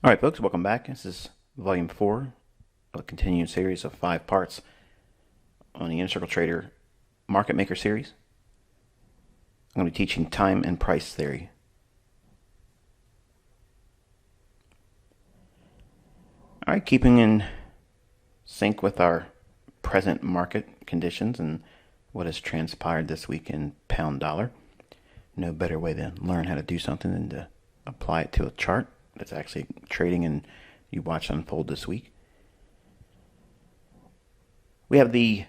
All right, folks, welcome back. This is volume 4 of a continuing series of 5 parts on the Inner Circle Trader Market Maker series. I'm going to be teaching time and price theory. All right, keeping in sync with our present market conditions and what has transpired this week in pound dollar. No better way to learn how to do something than to apply it to a chart that's actually trading and you watch unfold this week. We have the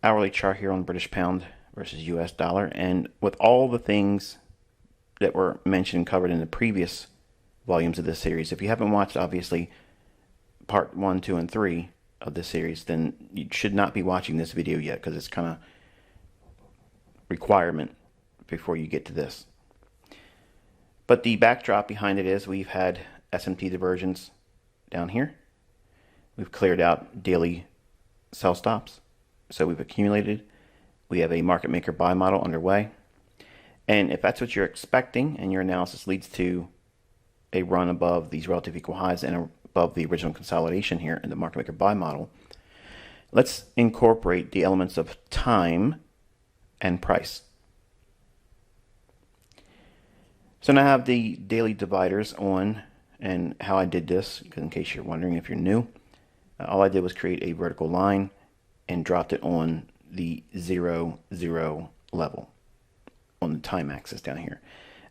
hourly chart here on British pound versus US dollar, and with all the things that were mentioned and covered in the previous volumes of this series, if you haven't watched obviously part 1, 2, and 3 of this series, then you should not be watching this video yet because it's kind of requirement before you get to this. But the backdrop behind it is we've had S&P diversions down here. We've cleared out daily sell stops, so we've accumulated. We have a market maker buy model underway, and if that's what you're expecting and your analysis leads to a run above these relative equal highs and above the original consolidation here in the market maker buy model, let's incorporate the elements of time and price. So now I have the daily dividers on, and how I did this, in case you're wondering if you're new, all I did was create a vertical line and dropped it on the 0, 0 level on the time axis down here.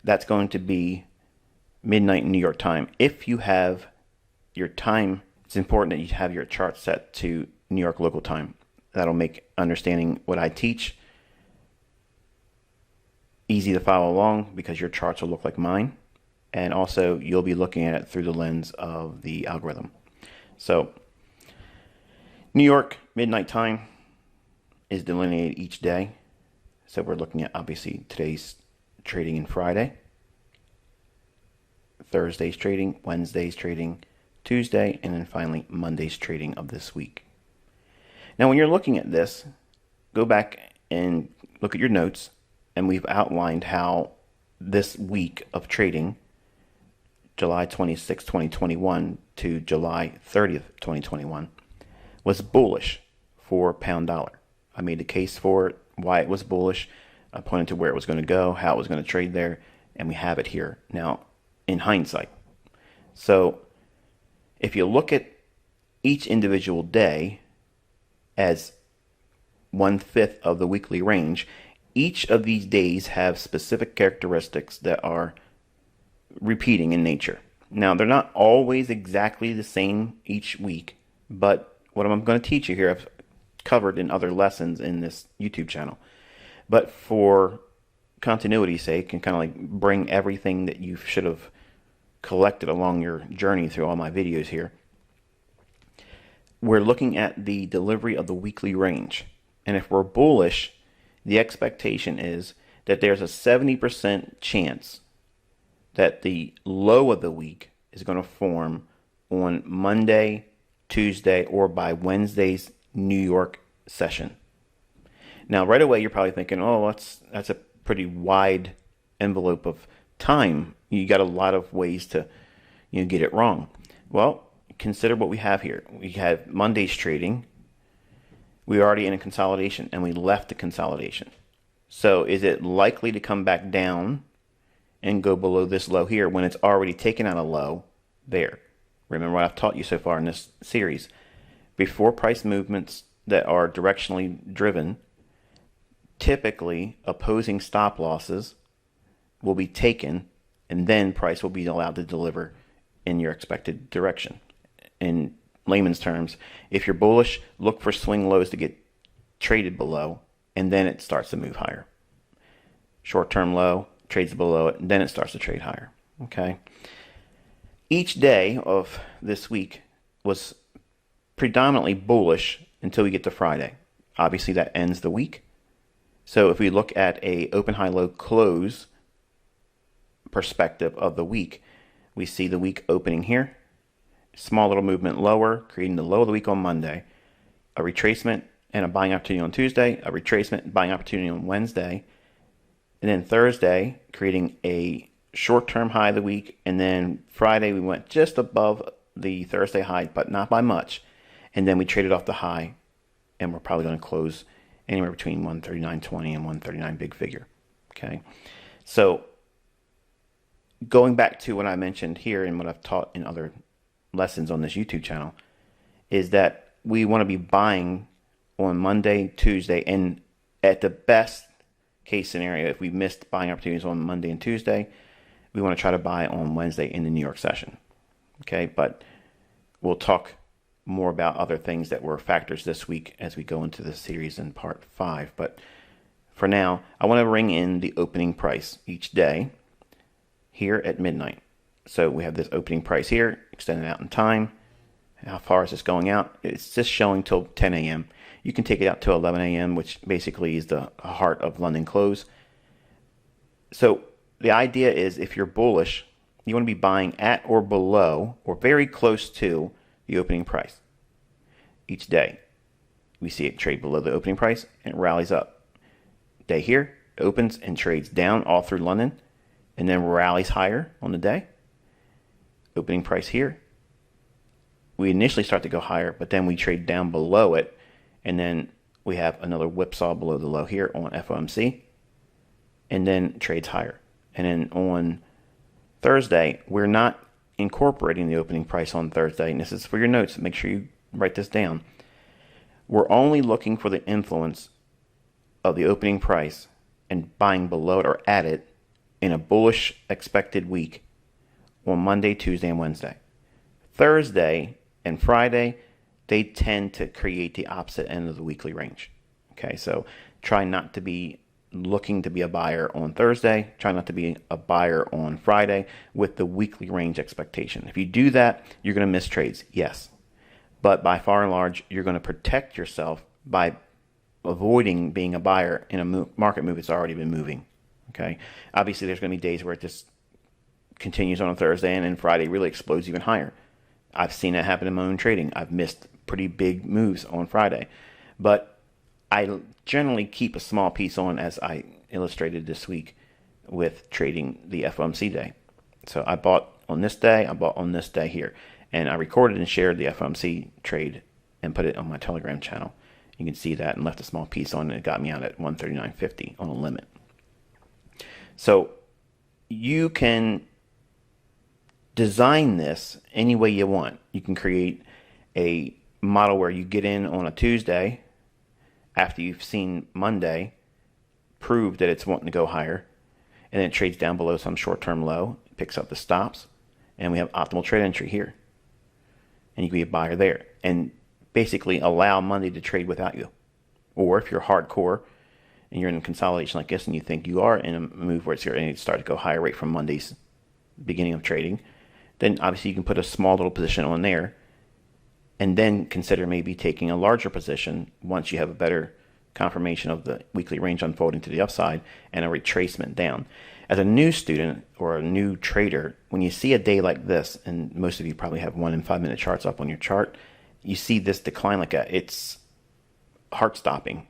That's going to be midnight New York time. If you have your time, it's important that you have your chart set to New York local time. That'll make understanding what I teach easy to follow along because your charts will look like mine, and also you'll be looking at it through the lens of the algorithm. So New York midnight time is delineated each day. So we're looking at obviously today's trading in Friday, Thursday's trading, Wednesday's trading, Tuesday, and then finally Monday's trading of this week. Now when you're looking at this, go back and look at your notes, and we've outlined how this week of trading, July 26, 2021 to July 30th, 2021, was bullish for pound dollar. I made the case for it, why it was bullish. I pointed to where it was going to go, how it was going to trade there, and we have it here now in hindsight. So if you look at each individual day as 1/5 of the weekly range, each of these days have specific characteristics that are repeating in nature. Now, they're not always exactly the same each week, but what I'm going to teach you here, I've covered in other lessons in this YouTube channel. But for continuity's sake, and kind of like bring everything that you should have collected along your journey through all my videos here, we're looking at the delivery of the weekly range. And if we're bullish, the expectation is that there's a 70% chance that the low of the week is going to form on Monday, Tuesday, or by Wednesday's New York session. Now, right away, you're probably thinking, oh, that's a pretty wide envelope of time. You got a lot of ways to get it wrong. Well, consider what we have here. We have Monday's trading. We're already in a consolidation, and we left the consolidation. So is it likely to come back down and go below this low here when it's already taken out a low there? Remember what I've taught you so far in this series. Before price movements that are directionally driven, typically opposing stop losses will be taken, and then price will be allowed to deliver in your expected direction. In layman's terms, if you're bullish, look for swing lows to get traded below, and then it starts to move higher. Short-term low, trades below it, and then it starts to trade higher. Okay. Each day of this week was predominantly bullish until we get to Friday. Obviously, that ends the week. So if we look at a open, high, low, close perspective of the week, we see the week opening here. Small little movement lower, creating the low of the week on Monday, a retracement and a buying opportunity on Tuesday, a retracement and buying opportunity on Wednesday, and then Thursday creating a short-term high of the week, and then Friday we went just above the Thursday high, but not by much. And then we traded off the high, and we're probably going to close anywhere between 139.20 and 139 big figure. Okay, so going back to what I mentioned here and what I've taught in other lessons on this YouTube channel is that we want to be buying on Monday, Tuesday, and at the best case scenario, if we missed buying opportunities on Monday and Tuesday, we want to try to buy on Wednesday in the New York session. Okay, but we'll talk more about other things that were factors this week as we go into the series in part 5. But for now, I want to bring in the opening price each day here at midnight. So we have this opening price here, extended out in time. How far is this going out? It's just showing till 10 a.m. You can take it out to 11 a.m., which basically is the heart of London close. So the idea is if you're bullish, you want to be buying at or below or very close to the opening price each day. We see it trade below the opening price and it rallies up. Day here, it opens and trades down all through London and then rallies higher on the day. Opening price here. We initially start to go higher, but then we trade down below it, and then we have another whipsaw below the low here on FOMC, and then trades higher. And then on Thursday, we're not incorporating the opening price on Thursday, and this is for your notes. Make sure you write this down. We're only looking for the influence of the opening price and buying below it or at it in a bullish expected week on Monday, Tuesday, and Wednesday. Thursday and Friday, they tend to create the opposite end of the weekly range. Okay, so try not to be looking to be a buyer on Thursday. Try not to be a buyer on Friday with the weekly range expectation. If you do that, you're going to miss trades, yes. But by far and large, you're going to protect yourself by avoiding being a buyer in a market move that's already been moving. Okay, obviously there's going to be days where it just continues on a Thursday and then Friday really explodes even higher. I've seen that happen in my own trading. I've missed pretty big moves on Friday. But I generally keep a small piece on, as I illustrated this week with trading the FOMC day. So I bought on this day, I bought on this day here. And I recorded and shared the FOMC trade and put it on my Telegram channel. You can see that and left a small piece on it. It got me out at 139.50 on a limit. So you can design this any way you want. You can create a model where you get in on a Tuesday after you've seen Monday prove that it's wanting to go higher, and then it trades down below some short-term low, picks up the stops, and we have optimal trade entry here. And you can be a buyer there and basically allow Monday to trade without you. Or if you're hardcore and you're in consolidation like this and you think you are in a move where it's here and you start to go higher rate from Monday's beginning of trading, then obviously you can put a small little position on there and then consider maybe taking a larger position once you have a better confirmation of the weekly range unfolding to the upside and a retracement down. As a new student or a new trader, when you see a day like this, and most of you probably have 1 and 5 minute charts up on your chart, you see this decline like that, it's heart stopping,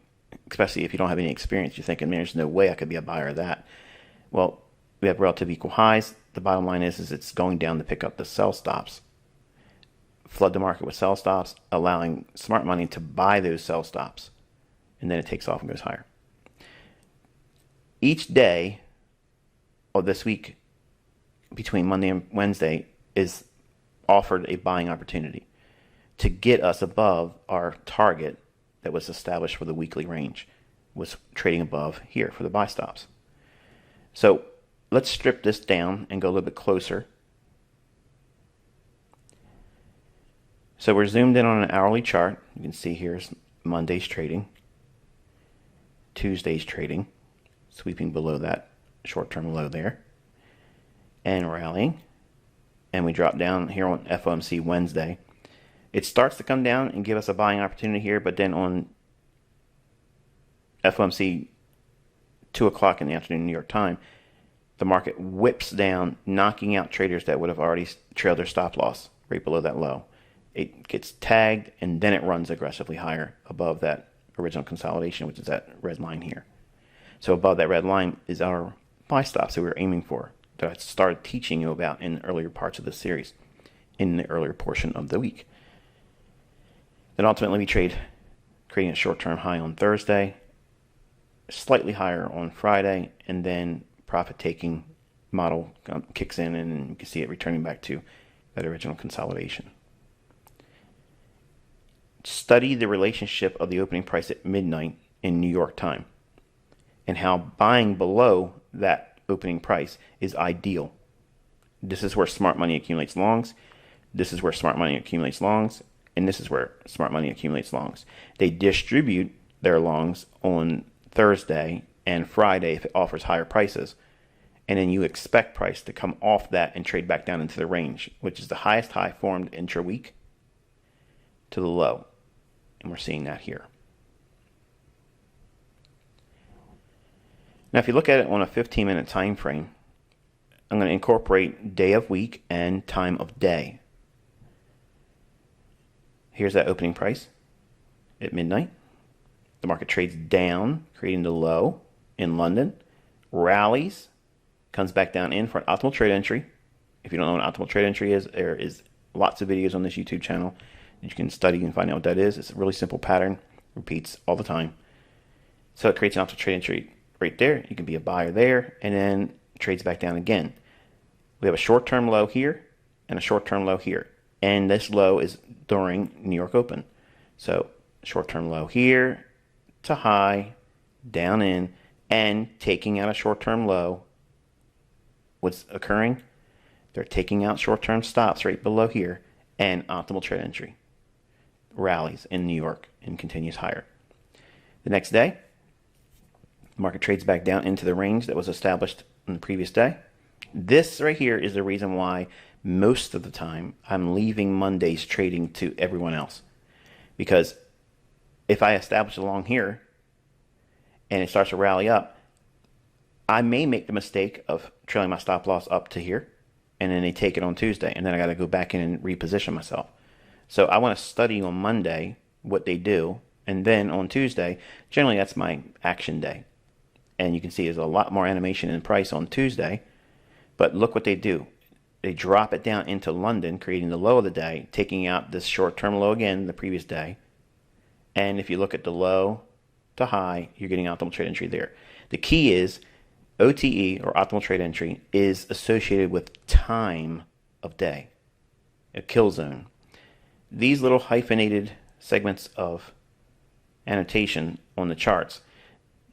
especially if you don't have any experience. You're thinking, man, there's no way I could be a buyer of that. Well, we have relative equal highs. The bottom line is it's going down to pick up the sell stops. Flood the market with sell stops, allowing smart money to buy those sell stops. And then it takes off and goes higher. Each day of this week between Monday and Wednesday is offered a buying opportunity to get us above our target that was established for the weekly range, was trading above here for the buy stops. So let's strip this down and go a little bit closer. So we're zoomed in on an hourly chart. You can see here's Monday's trading, Tuesday's trading, sweeping below that short-term low there, and rallying. And we drop down here on FOMC Wednesday. It starts to come down and give us a buying opportunity here, but then on FOMC 2 o'clock in the afternoon New York time, the market whips down, knocking out traders that would have already trailed their stop loss right below that low. It gets tagged, and then it runs aggressively higher above that original consolidation, which is that red line here. So above that red line is our buy stops that we were aiming for. that I started teaching you about in the earlier parts of the series, in the earlier portion of the week. Then ultimately we trade, creating a short-term high on Thursday, slightly higher on Friday, and then profit-taking model kicks in, and you can see it returning back to that original consolidation. Study the relationship of the opening price at midnight in New York time and how buying below that opening price is ideal. This is where smart money accumulates longs. This is where smart money accumulates longs. And this is where smart money accumulates longs. They distribute their longs on Thursday and Friday if it offers higher prices. And then you expect price to come off that and trade back down into the range, which is the highest high formed intra-week to the low. And we're seeing that here. Now, if you look at it on a 15-minute time frame, I'm going to incorporate day of week and time of day. Here's that opening price at midnight. The market trades down, creating the low in London, rallies, comes back down in for an optimal trade entry. If you don't know what an optimal trade entry is, there is lots of videos on this YouTube channel that you can study and find out what that is. It's a really simple pattern, repeats all the time. So it creates an optimal trade entry right there. You can be a buyer there, and then trades back down again. We have a short-term low here and a short-term low here. And this low is during New York Open. So short-term low here to high, down in, and taking out a short-term low. What's occurring? They're taking out short-term stops right below here and optimal trade entry. Rallies in New York and continues higher. The next day, the market trades back down into the range that was established in the previous day. This right here is the reason why most of the time I'm leaving Monday's trading to everyone else. Because if I establish a long here and it starts to rally up, I may make the mistake of trailing my stop loss up to here, and then they take it on Tuesday, and then I got to go back in and reposition myself. So I want to study on Monday what they do, and then on Tuesday, generally that's my action day. And you can see there's a lot more animation in price on Tuesday, but look what they do. They drop it down into London, creating the low of the day, taking out this short-term low again the previous day. And if you look at the low to high, you're getting optimal trade entry there. The key is OTE, or optimal trade entry, is associated with time of day, a kill zone. These little hyphenated segments of annotation on the charts,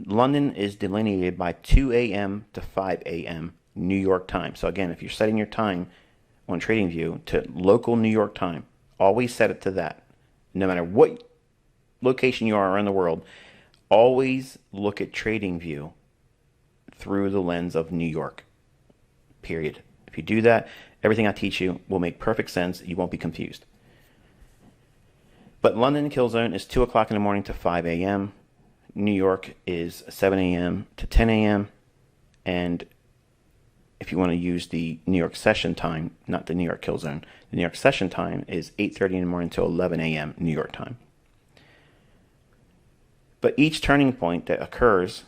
London is delineated by 2 a.m. to 5 a.m. New York time. So again, if you're setting your time on TradingView to local New York time, always set it to that. No matter what location you are around the world, always look at TradingView through the lens of New York, period. If you do that, everything I teach you will make perfect sense. You won't be confused. But London kill zone is 2 o'clock in the morning to 5 a.m. New York is 7 a.m. to 10 a.m. And if you want to use the New York session time, not the New York kill zone, the New York session time is 8:30 in the morning to 11 a.m. New York time. But each turning point that occurs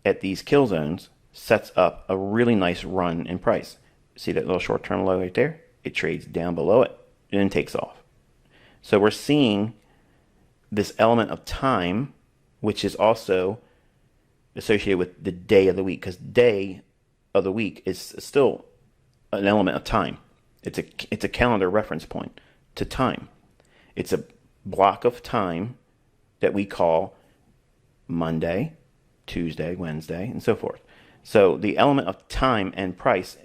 at these kill zones sets up a really nice run in price. See that little short-term low right there? It trades down below it and then takes off. So we're seeing this element of time, which is also associated with the day of the week, because day of the week is still an element of time. It's a calendar reference point to time. It's a block of time that we call Monday, Tuesday, Wednesday, and so forth. So the element of time and price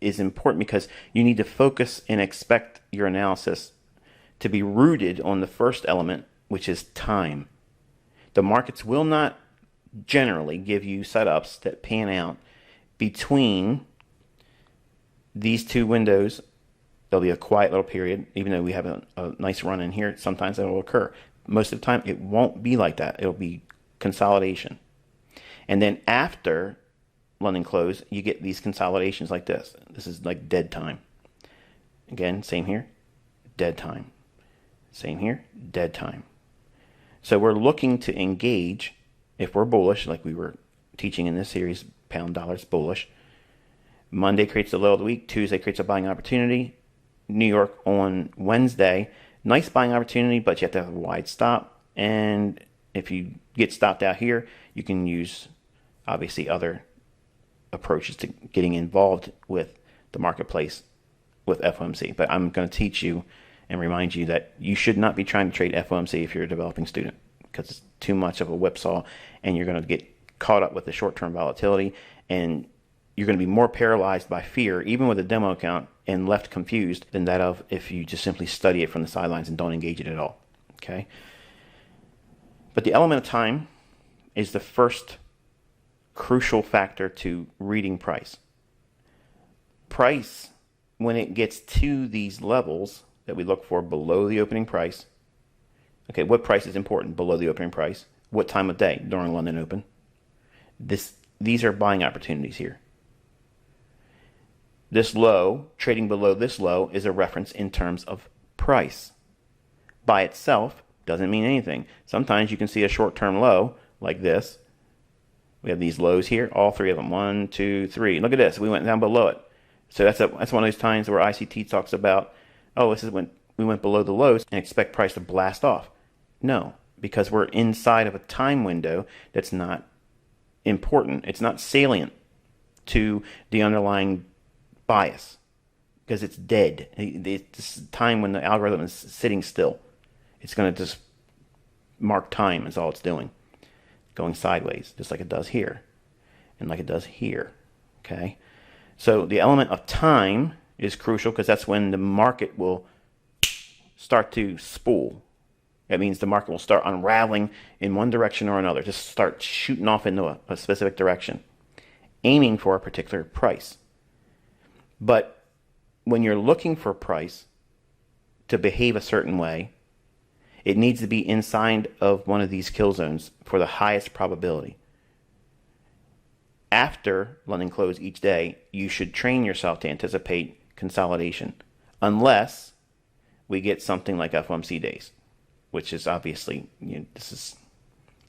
is important because you need to focus and expect your analysis to be rooted on the first element, which is time. The markets will not generally give you setups that pan out between these two windows. There'll be a quiet little period, even though we have a nice run in here. Sometimes that will occur. Most of the time, it won't be like that. It'll be consolidation. And then after London close, you get these consolidations like this. This is like dead time. Again, same here, dead time. Same here, dead time. So we're looking to engage, if we're bullish, like we were teaching in this series, pound dollars bullish, Monday creates the low of the week. Tuesday creates a buying opportunity. New York on Wednesday. Nice buying opportunity, but you have to have a wide stop. And if you get stopped out here, you can use obviously other approaches to getting involved with the marketplace with FOMC. But I'm going to teach you and remind you that you should not be trying to trade FOMC if you're a developing student, because it's too much of a whipsaw and you're going to get caught up with the short-term volatility, and you're going to be more paralyzed by fear, even with a demo account, and left confused than that of if you just simply study it from the sidelines and don't engage it at all. Okay? But the element of time is the first crucial factor to reading price. Price, when it gets to these levels that we look for below the opening price, okay, what price is important below the opening price? What time of day during London Open? These are buying opportunities here. This low, trading below this low, is a reference in terms of price. By itself doesn't mean anything. Sometimes you can see a short-term low like this. We have these lows here, all three of them. 1, 2, 3. Look at this. We went down below it. So that's one of those times where ICT talks about, oh, this is when we went below the lows and expect price to blast off. No, because we're inside of a time window that's not important. It's not salient to the underlying bias because it's dead. It's time when the algorithm is sitting still. It's going to just mark time is all it's doing. Going sideways, just like it does here and like it does here. Okay? So the element of time is crucial because that's when the market will start to spool. That means the market will start unraveling in one direction or another, just start shooting off into a specific direction, aiming for a particular price. But when you're looking for price to behave a certain way, it needs to be inside of one of these kill zones for the highest probability. After London close each day, you should train yourself to anticipate consolidation, unless we get something like FOMC days, which is obviously, this is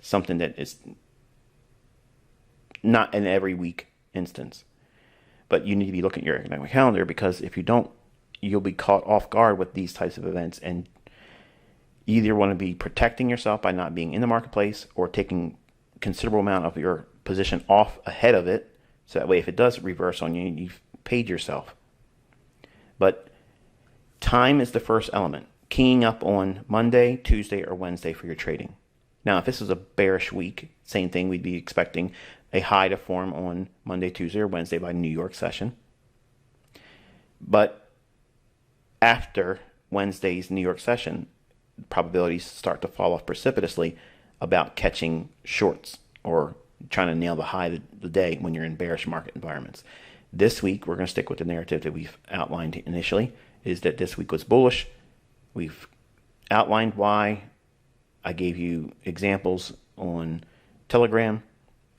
something that is not an every week instance. But you need to be looking at your economic calendar, because if you don't, you'll be caught off guard with these types of events, and you either want to be protecting yourself by not being in the marketplace or taking a considerable amount of your position off ahead of it, so that way if it does reverse on you, you've paid yourself. But time is the first element. Keying up on Monday, Tuesday, or Wednesday for your trading. Now, if this was a bearish week, same thing, we'd be expecting a high to form on Monday, Tuesday, or Wednesday by New York session. But after Wednesday's New York session, probabilities start to fall off precipitously about catching shorts or trying to nail the high of the day when you're in bearish market environments. This week, we're going to stick with the narrative that we've outlined initially, is that this week was bullish. We've outlined why. I gave you examples on Telegram,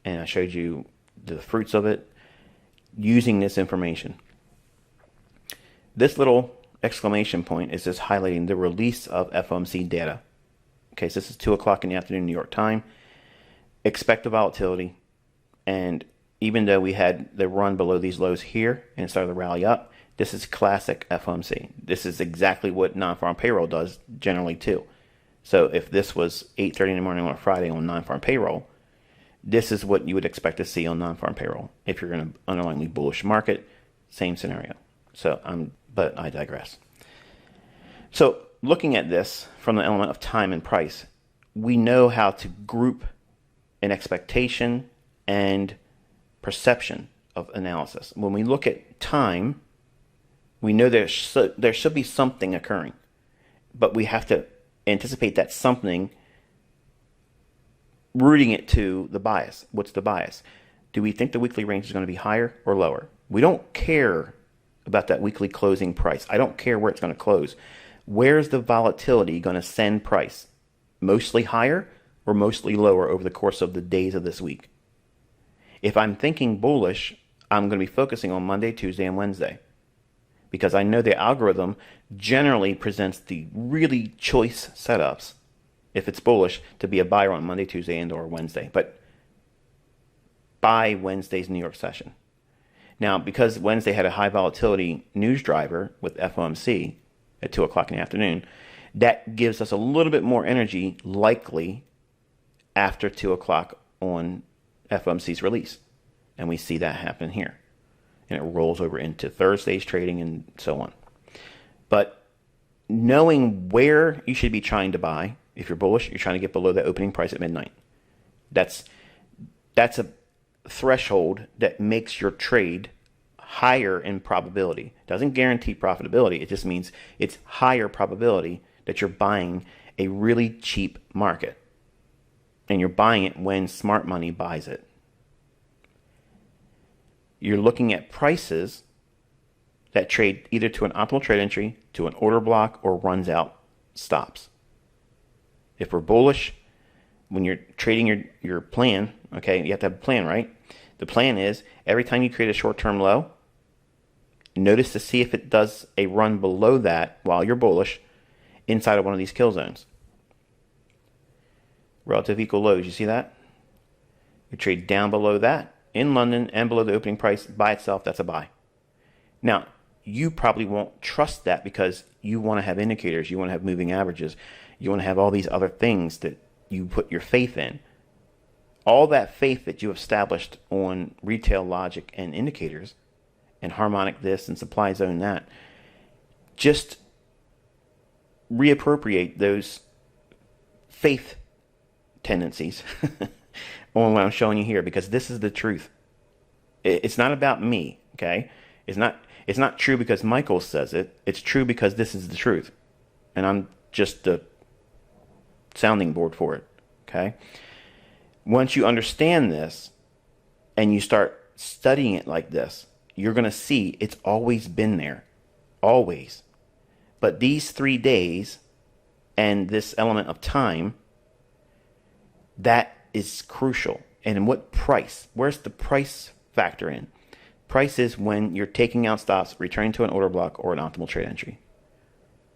and I showed you the fruits of it using this information. This little exclamation point is just highlighting the release of FOMC data. Okay, so this is 2 o'clock in the afternoon, New York time. Expect the volatility, and even though we had the run below these lows here and started to rally up, this is classic FOMC. This is exactly what non-farm payroll does generally too. So if this was 8:30 in the morning on a Friday on non-farm payroll, this is what you would expect to see on non-farm payroll. If you're in an underlyingly bullish market, same scenario. But I digress. So looking at this from the element of time and price, we know how to group an expectation and perception of analysis. When we look at time, we know there should be something occurring, but we have to anticipate that something, rooting it to the bias. What's the bias? Do we think the weekly range is going to be higher or lower? We don't care about that weekly closing price. I don't care where it's going to close. Where's the volatility going to send price? Mostly higher or mostly lower over the course of the days of this week? If I'm thinking bullish, I'm going to be focusing on Monday, Tuesday, and Wednesday, because I know the algorithm generally presents the really choice setups, if it's bullish, to be a buyer on Monday, Tuesday, and or Wednesday, but by Wednesday's New York session. Now, because Wednesday had a high volatility news driver with FOMC at 2 o'clock in the afternoon, that gives us a little bit more energy likely after 2 o'clock on FOMC's release. And we see that happen here. And it rolls over into Thursday's trading and so on. But knowing where you should be trying to buy, if you're bullish, you're trying to get below the opening price at midnight. That's a threshold that makes your trade higher in probability. Doesn't guarantee profitability. It just means it's higher probability that you're buying a really cheap market. And you're buying it when smart money buys it. You're looking at prices that trade either to an optimal trade entry, to an order block, or runs out stops. If we're bullish, when you're trading your plan, okay, you have to have a plan, right? The plan is every time you create a short-term low, notice to see if it does a run below that while you're bullish inside of one of these kill zones. Relative equal lows, you see that? You trade down below that in London and below the opening price by itself, that's a buy. Now, you probably won't trust that because you want to have indicators, you want to have moving averages, you want to have all these other things that you put your faith in. All that faith that you have established on retail logic and indicators and harmonic this and supply zone that, just reappropriate those faith tendencies on what I'm showing you here, because this is the truth. It's not about me, okay? It's not true because Michael says it. It's true because this is the truth. And I'm just the sounding board for it, okay? Once you understand this and you start studying it like this, you're going to see it's always been there. Always. But these 3 days and this element of time, that is crucial. And in what price? Where's the price factor in? Price is when you're taking out stops, returning to an order block or an optimal trade entry.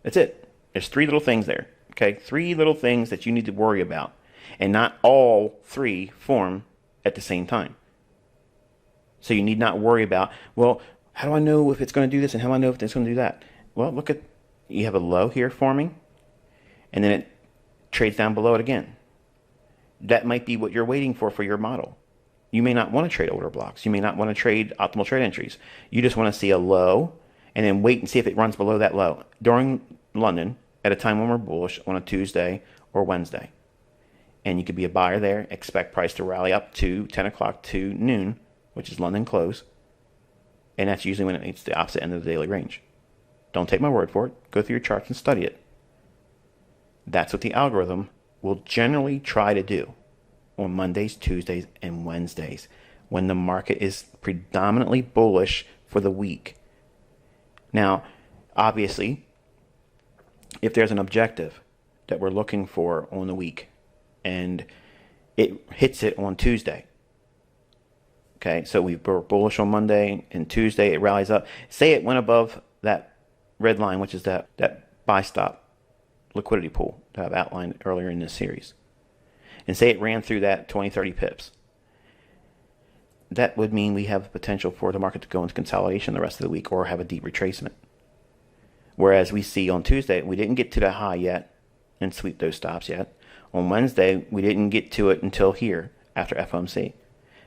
That's it. There's 3 little things there. Okay, 3 little things that you need to worry about. And not all 3 form at the same time. So you need not worry about, well, how do I know if it's going to do this and how do I know if it's going to do that? Well, look at, you have a low here forming, and then it trades down below it again. That might be what you're waiting for your model. You may not want to trade order blocks. You may not want to trade optimal trade entries. You just want to see a low and then wait and see if it runs below that low during London at a time when we're bullish on a Tuesday or Wednesday. And you could be a buyer there, expect price to rally up to 10 o'clock to noon, which is London close. And that's usually when it meets the opposite end of the daily range. Don't take my word for it. Go through your charts and study it. That's what the algorithm will generally try to do on Mondays, Tuesdays, and Wednesdays when the market is predominantly bullish for the week. Now, obviously, if there's an objective that we're looking for on the week and it hits it on Tuesday, okay, so we were bullish on Monday and Tuesday it rallies up. Say it went above that red line, which is that buy stop liquidity pool that I've outlined earlier in this series. And say it ran through that 20, 30 pips. That would mean we have potential for the market to go into consolidation the rest of the week or have a deep retracement. Whereas we see on Tuesday, we didn't get to the high yet and sweep those stops yet. On Wednesday, we didn't get to it until here after FOMC.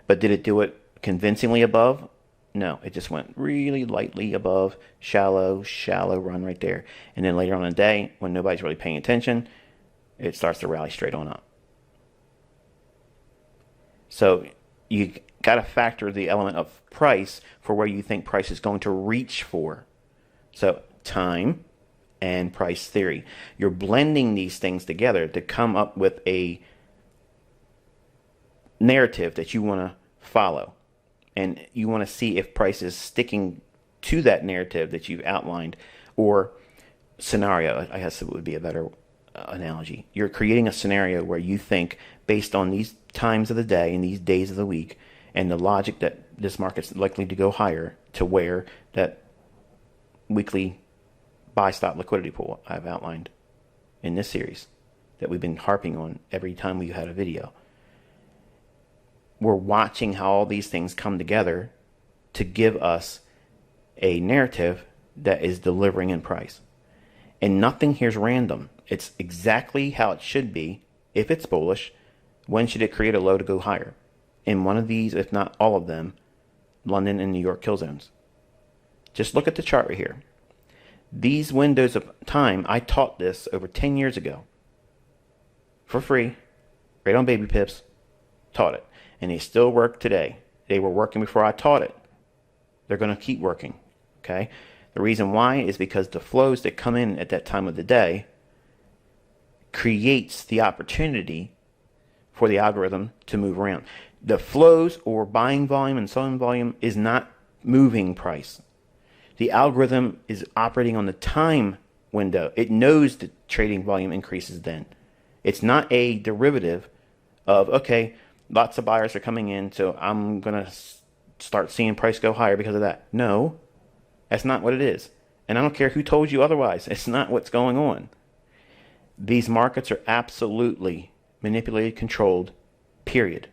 But did it do it convincingly above? No, it just went really lightly above, shallow run right there. And then later on in the day, when nobody's really paying attention, it starts to rally straight on up. So you got to factor the element of price for where you think price is going to reach for. So time and price theory. You're blending these things together to come up with a narrative that you want to follow. And you want to see if price is sticking to that narrative that you've outlined, or scenario, I guess it would be a better analogy. You're creating a scenario where you think, based on these times of the day and these days of the week, and the logic that this market's likely to go higher, to where that weekly buy stop liquidity pool I've outlined in this series that we've been harping on every time we've had a video. We're watching how all these things come together to give us a narrative that is delivering in price. And nothing here is random. It's exactly how it should be. If it's bullish, when should it create a low to go higher? In one of these, if not all of them, London and New York kill zones. Just look at the chart right here. These windows of time, I taught this over 10 years ago. For free, right on Baby Pips, taught it. And they still work today. They were working before I taught it. They're going to keep working, okay? The reason why is because the flows that come in at that time of the day creates the opportunity for the algorithm to move around. The flows or buying volume and selling volume is not moving price. The algorithm is operating on the time window. It knows the trading volume increases then. It's not a derivative of, okay, lots of buyers are coming in, so I'm going to start seeing price go higher because of that. No, that's not what it is. And I don't care who told you otherwise. It's not what's going on. These markets are absolutely manipulated, controlled, period.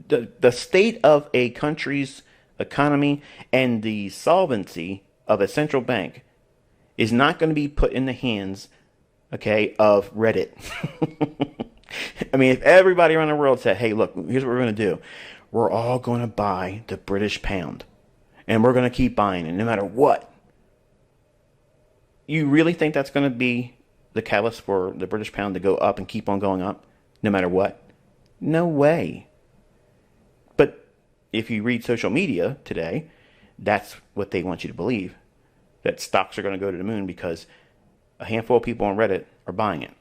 The state of a country's economy and the solvency of a central bank is not going to be put in the hands, okay, of Reddit. I mean, if everybody around the world said, hey, look, here's what we're going to do. We're all going to buy the British pound. And we're going to keep buying it no matter what. You really think that's going to be the catalyst for the British pound to go up and keep on going up no matter what? No way. But if you read social media today, that's what they want you to believe. That stocks are going to go to the moon because a handful of people on Reddit are buying it.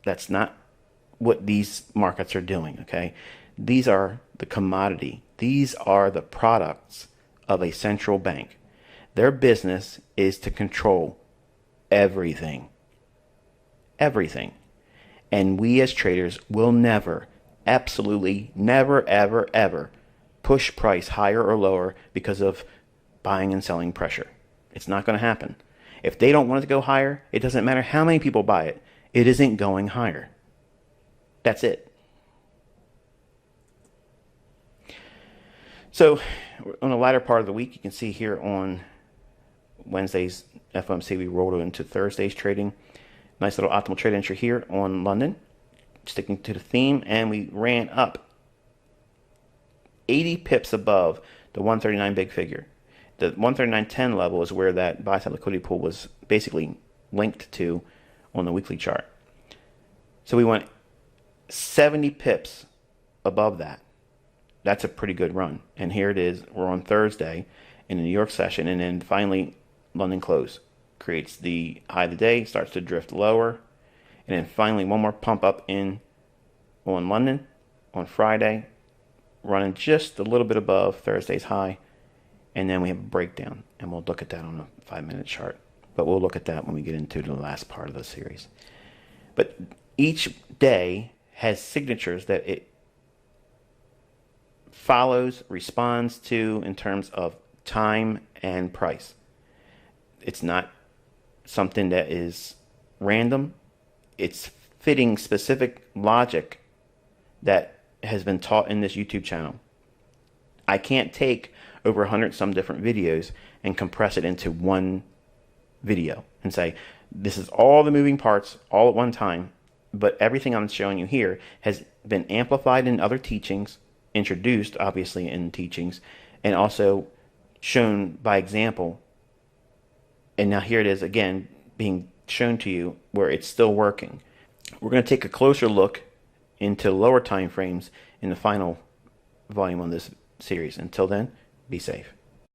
That's not what these markets are doing, okay? These are the commodity. These are the products of a central bank. Their business is to control everything. Everything. And we as traders will never, absolutely never, ever, ever push price higher or lower because of buying and selling pressure. It's not going to happen. If they don't want it to go higher, it doesn't matter how many people buy it. It isn't going higher. That's it. So on the latter part of the week, you can see here on Wednesday's FOMC, we rolled into Thursday's trading. Nice little optimal trade entry here on London, sticking to the theme, and we ran up 80 pips above the 139 big figure. The 139.10 level is where that buy-side liquidity pool was basically linked to on the weekly chart. So we went 70 pips above that. That's a pretty good run. And here it is. We're on Thursday in the New York session, and then finally London close. Creates the high of the day, starts to drift lower, and then finally one more pump up in on London on Friday, running just a little bit above Thursday's high, and then we have a breakdown, and we'll look at that on a 5-minute chart. But we'll look at that when we get into the last part of the series. But each day has signatures that it follows, responds to in terms of time and price. It's not something that is random. It's fitting specific logic that has been taught in this YouTube channel. I can't take over 100 some different videos and compress it into one video and say, this is all the moving parts all at one time, but everything I'm showing you here has been amplified in other teachings, introduced obviously in teachings, and also shown by example. And now here it is again being shown to you where it's still working. We're going to take a closer look into lower time frames in the final volume on this series. Until then, be safe.